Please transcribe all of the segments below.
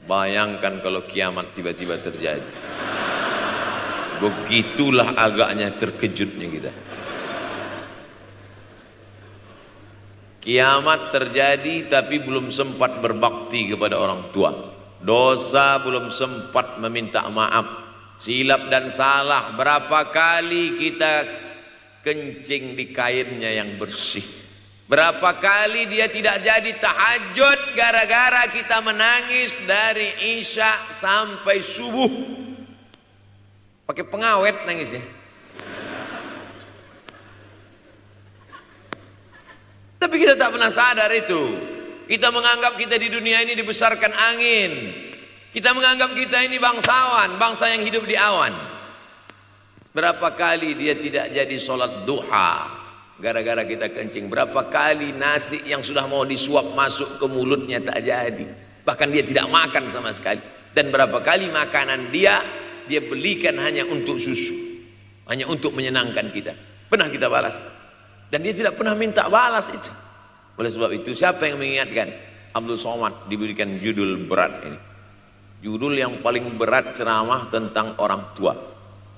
Bayangkan kalau kiamat tiba-tiba terjadi. Begitulah agaknya terkejutnya kita. Kiamat terjadi tapi belum sempat berbakti kepada orang tua. Dosa belum sempat meminta maaf. Silap dan salah berapa kali kita kencing di kainnya yang bersih. Berapa kali dia tidak jadi tahajud gara-gara kita menangis dari Isya sampai subuh. Pakai pengawet nangisnya. Tapi kita tak pernah sadar itu. Kita menganggap kita di dunia ini dibesarkan angin. Kita menganggap kita ini bangsawan, bangsa yang hidup di awan. Berapa kali dia tidak jadi sholat duha gara-gara kita kencing. Berapa kali nasi yang sudah mau disuap masuk ke mulutnya tak jadi. Bahkan dia tidak makan sama sekali. Dan berapa kali makanan dia belikan hanya untuk susu, hanya untuk menyenangkan kita. Pernah kita balas. Dan dia tidak pernah minta balas itu. Oleh sebab itu siapa yang mengingatkan? Abdul Somad diberikan judul berat ini. Judul yang paling berat ceramah tentang orang tua,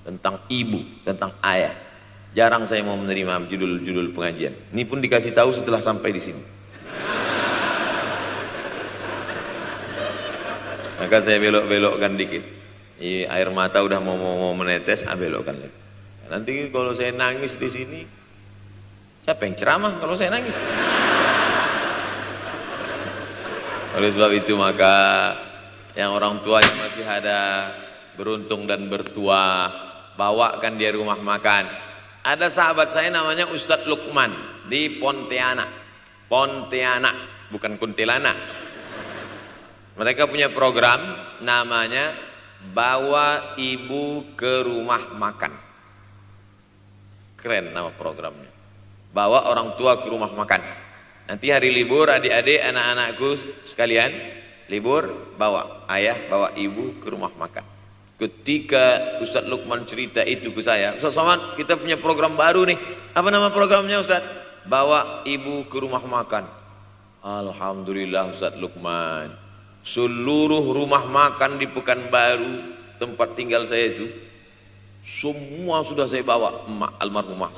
tentang ibu, tentang ayah. Jarang saya mau menerima judul-judul pengajian. Ini pun dikasih tahu setelah sampai di sini. Maka saya belok-belokkan dikit. Air mata udah mau menetes, belokkan lagi. Nanti kalau saya nangis di sini, siapa yang ceramah kalau saya nangis? Oleh sebab itu maka yang orang tua yang masih ada beruntung dan bertua, bawakan dia rumah makan. Ada sahabat saya namanya Ustadz Lukman di Pontianak, bukan Kuntilanak. Mereka punya program namanya Bawa Ibu ke Rumah Makan. Keren nama programnya. Bawa orang tua ke rumah makan. Nanti hari libur adik-adik anak-anakku sekalian libur, bawa ayah bawa ibu ke rumah makan. Ketika Ustadz Lukman cerita itu ke saya, Ustadz Somad kita punya program baru nih. Apa nama programnya Ustadz? Bawa ibu ke rumah makan. Alhamdulillah Ustadz Lukman, seluruh rumah makan di Pekanbaru tempat tinggal saya itu semua sudah saya bawa. Emak almarhumah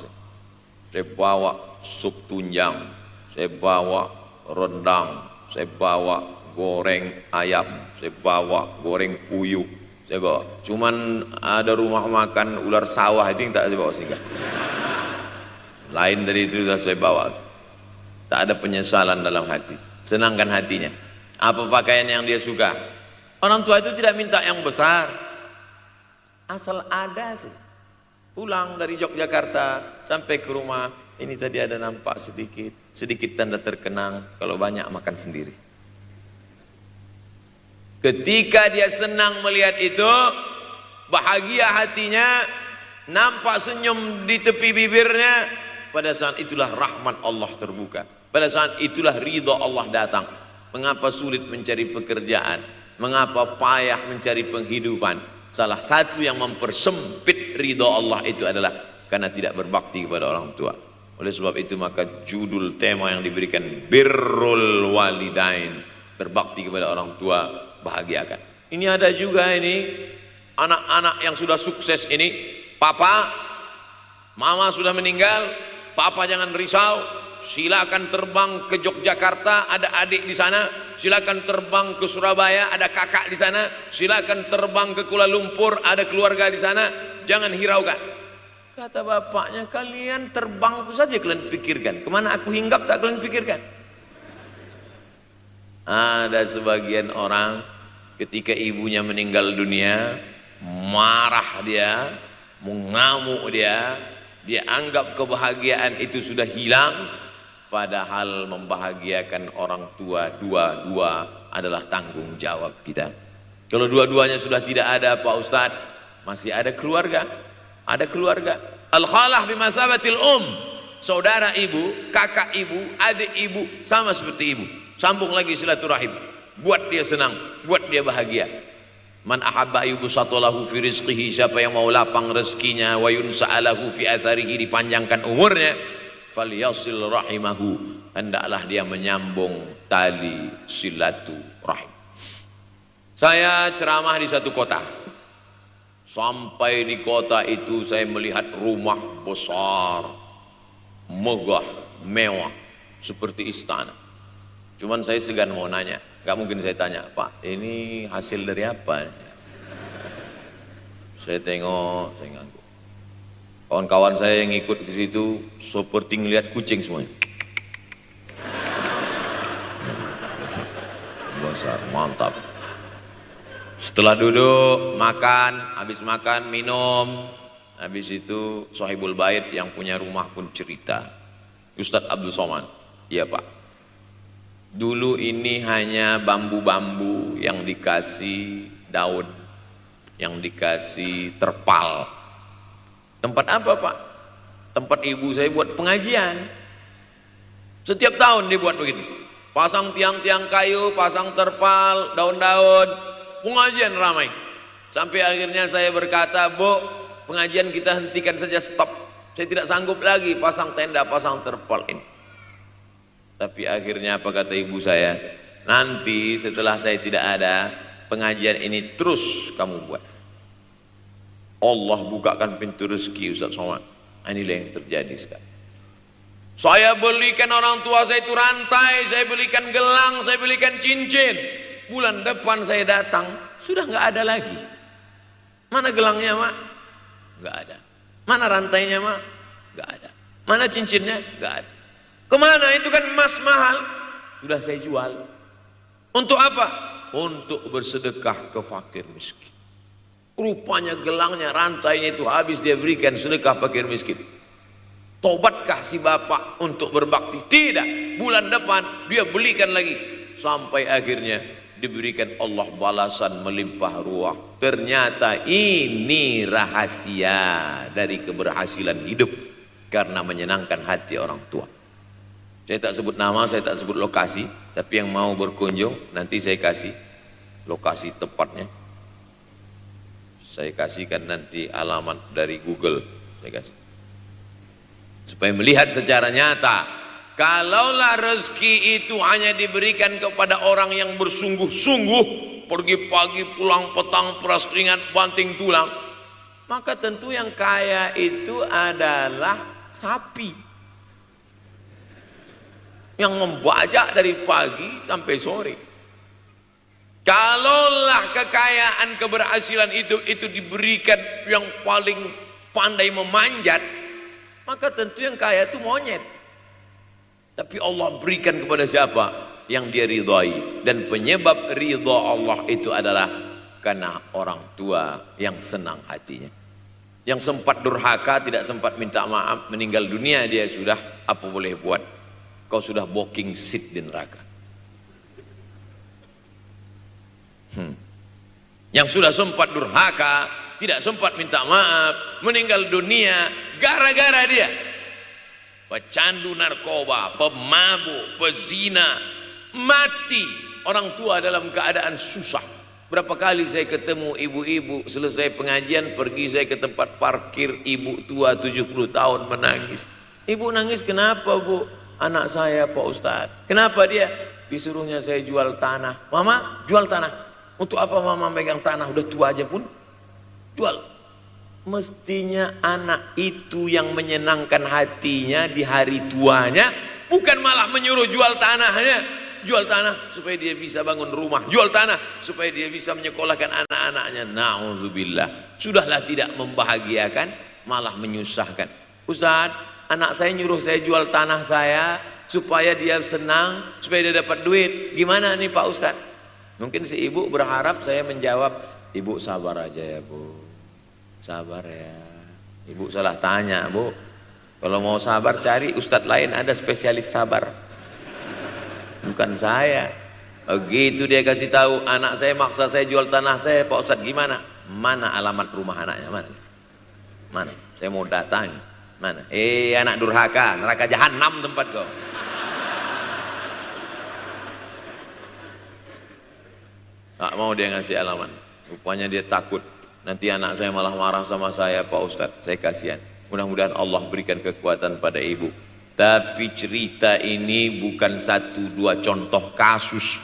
saya bawa sup tunjang, saya bawa rendang, saya bawa goreng ayam, saya bawa goreng puyuh, saya bawa. Cuman ada rumah makan ular sawah itu yang tak saya bawa singgah. Lain dari itu sudah saya bawa. Tak ada penyesalan dalam hati, senangkan hatinya. Apa pakaian yang dia suka. Orang tua itu tidak minta yang besar, asal ada saja. Pulang dari Yogyakarta sampai ke rumah, ini tadi ada nampak sedikit tanda terkenang. Kalau banyak makan sendiri. Ketika dia senang melihat itu, bahagia hatinya, nampak senyum di tepi bibirnya, pada saat itulah rahmat Allah terbuka. Pada saat itulah ridha Allah datang. Mengapa sulit mencari pekerjaan? Mengapa payah mencari penghidupan? Salah satu yang mempersempit ridha Allah itu adalah karena tidak berbakti kepada orang tua. Oleh sebab itu maka judul tema yang diberikan birrul walidain, berbakti kepada orang tua, bahagiakan. Ini ada juga ini anak-anak yang sudah sukses ini, papa, mama sudah meninggal, papa jangan risau, silakan terbang ke Yogyakarta, ada adik di sana, silakan terbang ke Surabaya, ada kakak di sana, silakan terbang ke Kuala Lumpur, ada keluarga di sana, jangan hiraukan. Kata bapaknya, kalian terbangku saja kalian pikirkan, kemana aku hinggap tak kalian pikirkan. Ada sebagian orang ketika ibunya meninggal dunia, marah dia, mengamuk dia anggap kebahagiaan itu sudah hilang. Padahal membahagiakan orang tua dua-dua adalah tanggung jawab kita. Kalau dua-duanya sudah tidak ada Pak Ustadz, masih ada keluarga. Ada keluarga. Al-khalah bimasabatil saudara ibu, kakak ibu, adik ibu, sama seperti ibu. Sambung lagi silaturahim. Buat dia senang, buat dia bahagia. Man ahabba yubsatalahu fi rizqihi, siapa yang mau lapang rezekinya, wa yunsa'alahu fi atharihi, dipanjangkan umurnya, falyasil rahimahu, hendaklah dia menyambung tali silaturahim. Saya ceramah di satu kota. Sampai di kota itu saya melihat rumah besar, megah, mewah, seperti istana. Cuman saya segan mau nanya, gak mungkin saya tanya, Pak, ini hasil dari apa? Saya tengok, saya ngangguk. Kawan-kawan saya yang ikut ke situ seperti ngelihat kucing semuanya. Besar, mantap. Setelah duduk, makan, habis makan, minum, habis itu Sohibul Bait yang punya rumah pun cerita. Ustadz Abdul Somad, iya Pak, dulu ini hanya bambu-bambu yang dikasih daun, yang dikasih terpal. Tempat apa Pak? Tempat ibu saya buat pengajian. Setiap tahun dibuat begitu. Pasang tiang-tiang kayu, pasang terpal, daun-daun, pengajian ramai. Sampai akhirnya saya berkata, Bu, pengajian kita hentikan saja, stop. Saya tidak sanggup lagi pasang tenda, pasang terpal ini. Tapi akhirnya apa kata ibu saya? Nanti setelah saya tidak ada, pengajian ini terus kamu buat. Allah bukakan pintu rezeki Ustaz Somad. Inilah yang terjadi sekarang. Saya belikan orang tua saya itu rantai, saya belikan gelang, saya belikan cincin. Bulan depan saya datang, sudah nggak ada lagi. Mana gelangnya Mak? Nggak ada. Mana rantainya Mak? Nggak ada. Mana cincinnya? Nggak ada. Kemana? Itu kan emas mahal. Sudah saya jual. Untuk apa? Untuk bersedekah ke fakir miskin. Rupanya gelangnya, rantainya itu habis dia berikan sedekah fakir miskin. Tobatkah si bapak untuk berbakti? Tidak. Bulan depan dia belikan lagi. Sampai akhirnya diberikan Allah balasan melimpah ruah. Ternyata ini rahasia dari keberhasilan hidup, karena menyenangkan hati orang tua. Saya tak sebut nama, saya tak sebut lokasi, tapi yang mau berkunjung nanti saya kasih lokasi tepatnya. Saya kasihkan nanti alamat dari Google, saya kasih. Supaya melihat secara nyata, kalaulah rezeki itu hanya diberikan kepada orang yang bersungguh-sungguh, pergi pagi pulang petang, peras keringat banting tulang, maka tentu yang kaya itu adalah sapi yang membajak dari pagi sampai sore. Kalaulah kekayaan keberhasilan itu diberikan yang paling pandai memanjat, maka tentu yang kaya itu monyet. Tapi Allah berikan kepada siapa? Yang dia ridhai. Dan penyebab ridha Allah itu adalah karena orang tua yang senang hatinya. Yang sempat durhaka, tidak sempat minta maaf, meninggal dunia dia sudah, apa boleh buat? Kau sudah booking seat di neraka. Yang sudah sempat durhaka, tidak sempat minta maaf, meninggal dunia gara-gara dia pecandu narkoba, pemabuk, pezina, mati. Orang tua dalam keadaan susah. Berapa kali saya ketemu ibu-ibu selesai pengajian, pergi saya ke tempat parkir, ibu tua 70 tahun menangis. Ibu nangis kenapa Bu? Anak saya Pak Ustadz. Kenapa dia? Disuruhnya saya jual tanah. Mama jual tanah. Untuk apa mama megang tanah? Udah tua aja pun jual. Mestinya anak itu yang menyenangkan hatinya di hari tuanya, bukan malah menyuruh jual tanahnya. Jual tanah supaya dia bisa bangun rumah, jual tanah supaya dia bisa menyekolahkan anak-anaknya. Na'udzubillah. Sudahlah tidak membahagiakan, malah menyusahkan. Ustaz, anak saya nyuruh saya jual tanah saya supaya dia senang, supaya dia dapat duit. Gimana nih Pak Ustaz? Mungkin si ibu berharap saya menjawab, ibu sabar aja ya Bu, sabar ya. Ibu salah tanya Bu. Kalau mau sabar cari ustadz lain, ada spesialis sabar, bukan saya. Begitu dia kasih tahu, anak saya maksa saya jual tanah saya, Pak Ustadz gimana? Mana alamat rumah anaknya? Mana? Saya mau datang. Mana? Anak durhaka, neraka jahanam tempat kau. Tak mau dia ngasih alamat. Rupanya dia takut nanti anak saya malah marah sama saya, Pak Ustadz. Saya kasihan. Mudah-mudahan Allah berikan kekuatan pada ibu. Tapi cerita ini bukan satu dua contoh kasus.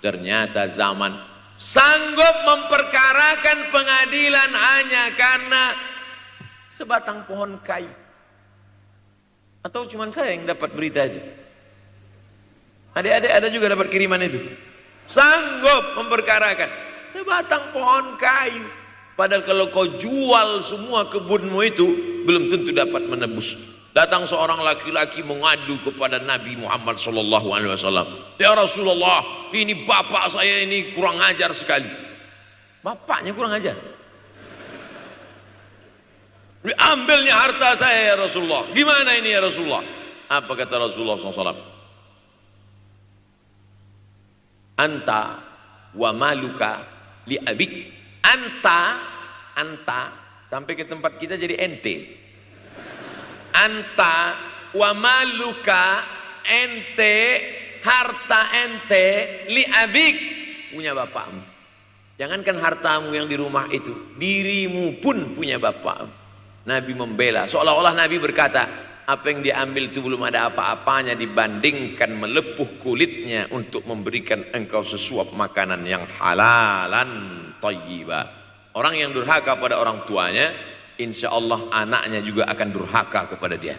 Ternyata zaman sanggup memperkarakan pengadilan hanya karena sebatang pohon kayu. Atau cuma saya yang dapat berita aja? Adik-adik ada juga dapat kiriman itu? Sanggup memperkarakan sebatang pohon kayu. Padahal kalau kau jual semua kebunmu itu, belum tentu dapat menebus. Datang seorang laki-laki mengadu kepada Nabi Muhammad SAW. Ya Rasulullah, ini bapak saya ini kurang ajar sekali. Bapaknya kurang ajar? Ambilnya harta saya ya Rasulullah. Gimana ini ya Rasulullah? Apa kata Rasulullah SAW? Anta wa maluka li abik. Anta sampai ke tempat kita jadi ente. Anta wa maluka, ente, harta ente, li abik, punya bapakmu. Jangankan hartamu yang di rumah itu, dirimu pun punya bapakmu. Nabi membela, seolah-olah Nabi berkata, apa yang diambil itu belum ada apa-apanya dibandingkan melepuh kulitnya untuk memberikan engkau sesuap makanan yang halalan thayyibah. Orang yang durhaka pada orang tuanya, insya Allah anaknya juga akan durhaka kepada dia.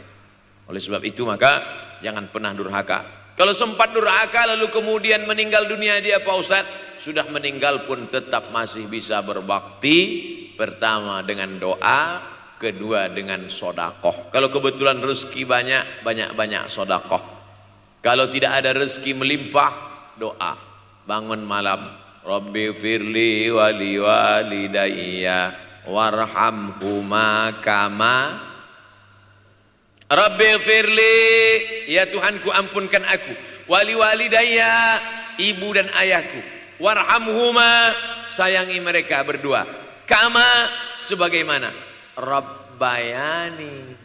Oleh sebab itu maka jangan pernah durhaka. Kalau sempat durhaka lalu kemudian meninggal dunia dia Pak Ustadz, sudah meninggal pun tetap masih bisa berbakti. Pertama dengan doa, kedua dengan sodakoh. Kalau kebetulan rezeki banyak sodakoh. Kalau tidak ada rezeki melimpah, doa. Bangun malam, Rabbi firli wali walidayya warhamhuma kama Rabbi firli, ya Tuhanku ampunkan aku, wali walidayya, ibu dan ayahku, warhamhuma, sayangi mereka berdua, kama, sebagaimana Rabbayani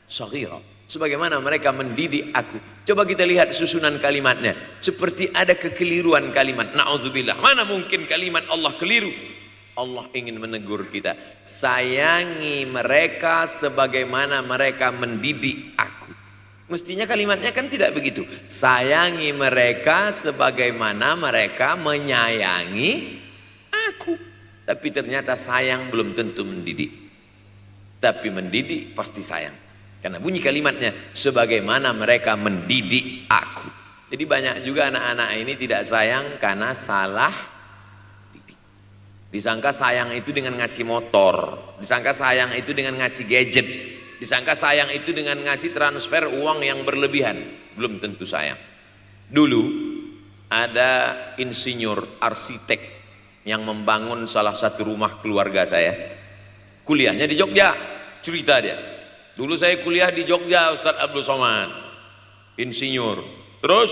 shaghira, sebagaimana mereka mendidik aku. Coba kita lihat susunan kalimatnya, seperti ada kekeliruan kalimat. Na'udzubillah, mana mungkin kalimat Allah keliru? Allah ingin menegur kita, sayangi mereka sebagaimana mereka mendidik aku. Mestinya kalimatnya kan tidak begitu, sayangi mereka sebagaimana mereka menyayangi aku. Tapi ternyata sayang belum tentu mendidik, tapi mendidik pasti sayang. Karena bunyi kalimatnya, sebagaimana mereka mendidik aku. Jadi banyak juga anak-anak ini tidak sayang karena salah didik. Disangka sayang itu dengan ngasih motor, disangka sayang itu dengan ngasih gadget, disangka sayang itu dengan ngasih transfer uang yang berlebihan. Belum tentu sayang. Dulu ada insinyur arsitek yang membangun salah satu rumah keluarga saya. Kuliahnya di Jogja, cerita dia. Dulu saya kuliah di Jogja, Ustadz Abdul Somad, insinyur. Terus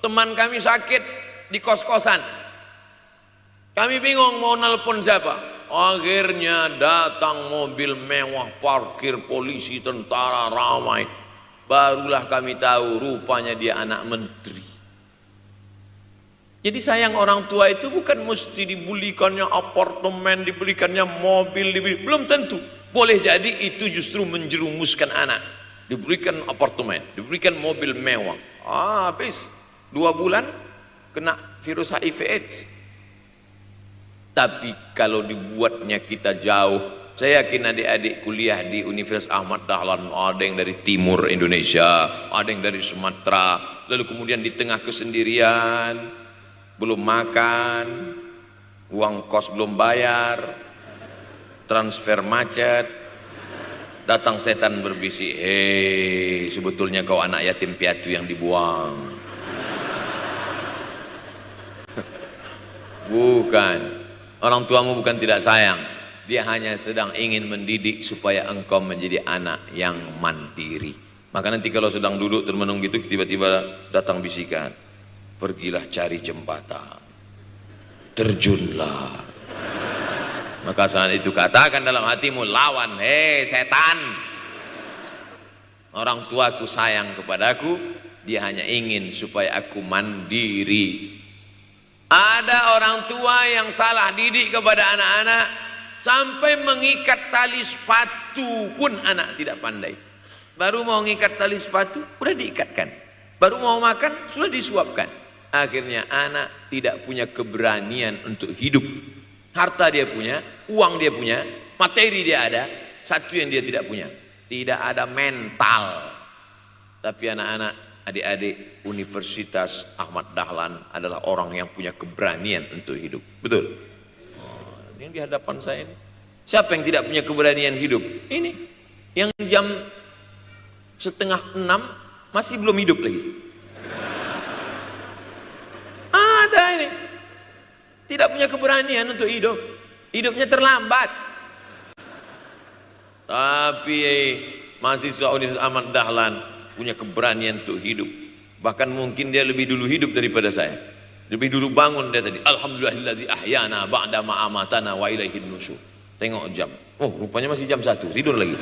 teman kami sakit di kos-kosan. Kami bingung mau nelpon siapa. Akhirnya datang mobil mewah, parkir polisi, tentara, ramai. Barulah kami tahu rupanya dia anak menteri. Jadi sayang orang tua itu bukan mesti dibelikannya apartemen, dibelikannya mobil, belum tentu. Boleh jadi itu justru menjerumuskan anak. Diberikan apartemen, diberikan mobil mewah. Habis 2 bulan kena virus HIV AIDS. Tapi kalau dibuatnya kita jauh, saya yakin adik-adik kuliah di Universitas Ahmad Dahlan, ada yang dari timur Indonesia, ada yang dari Sumatera, lalu kemudian di tengah kesendirian, belum makan, uang kos belum bayar, transfer macet, datang setan berbisik, hei sebetulnya kau anak yatim piatu yang dibuang. Bukan, orang tuamu bukan tidak sayang, dia hanya sedang ingin mendidik supaya engkau menjadi anak yang mandiri. Maka nanti kalau sedang duduk termenung gitu, tiba-tiba datang bisikan, pergilah cari jembatan, terjunlah. Maka saat itu katakan dalam hatimu, lawan, hei setan. Orang tuaku sayang kepadaku, dia hanya ingin supaya aku mandiri. Ada orang tua yang salah didik kepada anak-anak, sampai mengikat tali sepatu pun anak tidak pandai. Baru mau mengikat tali sepatu, sudah diikatkan. Baru mau makan, sudah disuapkan. Akhirnya anak tidak punya keberanian untuk hidup. Harta dia punya, uang dia punya, materi dia ada, satu yang dia tidak punya, tidak ada mental. Tapi anak-anak, adik-adik Universitas Ahmad Dahlan adalah orang yang punya keberanian untuk hidup. Betul? Oh, ini di hadapan saya ini. Siapa yang tidak punya keberanian hidup? Ini yang jam 5:30 masih belum hidup lagi. Ada ini tidak punya keberanian untuk hidup, hidupnya terlambat. Tapi mahasiswa Universitas Ahmad Dahlan punya keberanian untuk hidup. Bahkan mungkin dia lebih dulu hidup daripada saya. Lebih dulu bangun dia tadi. Alhamdulillahillazi ahyana ba'da ma amatana wa ilaihin nusyur. Tengok jam. Oh, rupanya masih jam 1, tidur lagi.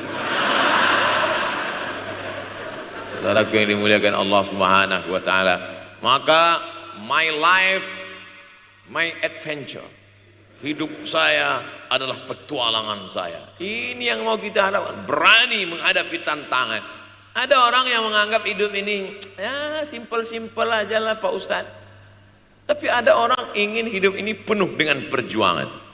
Saudaraku yang dimuliakan Allah Subhanahu wa taala, maka my life, my adventure, hidup saya adalah petualangan saya. Ini yang mau kita harapkan, berani menghadapi tantangan. Ada orang yang menganggap hidup ini ya simpel-simpel aja lah Pak Ustadz. Tapi ada orang ingin hidup ini penuh dengan perjuangan.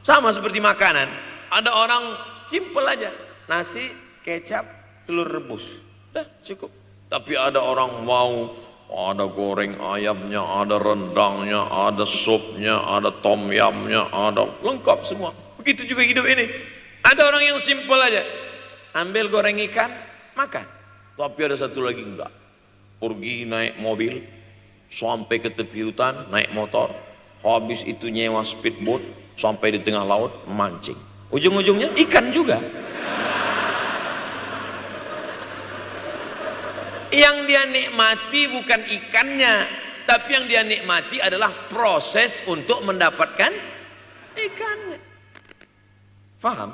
Sama seperti makanan, ada orang simpel aja, nasi, kecap, telur rebus, dah cukup. Tapi ada orang mau ada goreng ayamnya, ada rendangnya, ada supnya, ada tom yamnya, ada lengkap semua. Begitu juga hidup ini. Ada orang yang simpel aja, ambil goreng ikan, makan. Tapi ada satu lagi enggak, pergi naik mobil sampai ke tepi hutan, naik motor, habis itu nyewa speedboat sampai di tengah laut memancing. Ujung-ujungnya ikan juga. Yang dia nikmati bukan ikannya, tapi yang dia nikmati adalah proses untuk mendapatkan ikannya. Paham?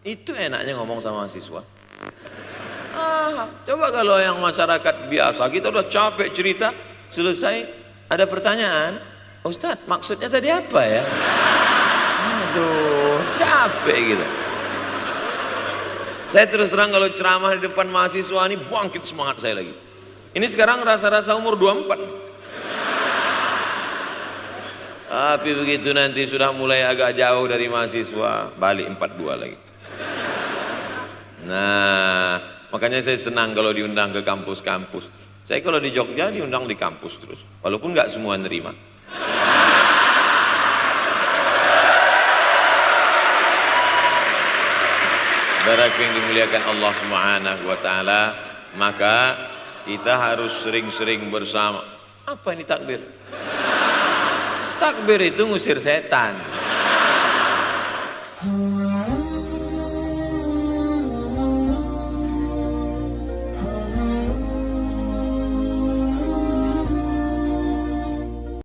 Itu enaknya ngomong sama mahasiswa. Coba kalau yang masyarakat biasa, kita udah capek cerita, selesai ada pertanyaan, Ustadz maksudnya tadi apa ya? Aduh, capek gitu. Saya terus terang kalau ceramah di depan mahasiswa ini bangkit semangat saya lagi. Ini sekarang rasa-rasa umur 24. Tapi begitu nanti sudah mulai agak jauh dari mahasiswa, balik 42 lagi. Nah, makanya saya senang kalau diundang ke kampus-kampus. Saya kalau di Jogja diundang di kampus terus, walaupun nggak semua nerima. Saudara yang dimuliakan Allah Subhanahu wa taala, maka kita harus sering-sering bersama. Apa ini takbir? Takbir itu ngusir setan.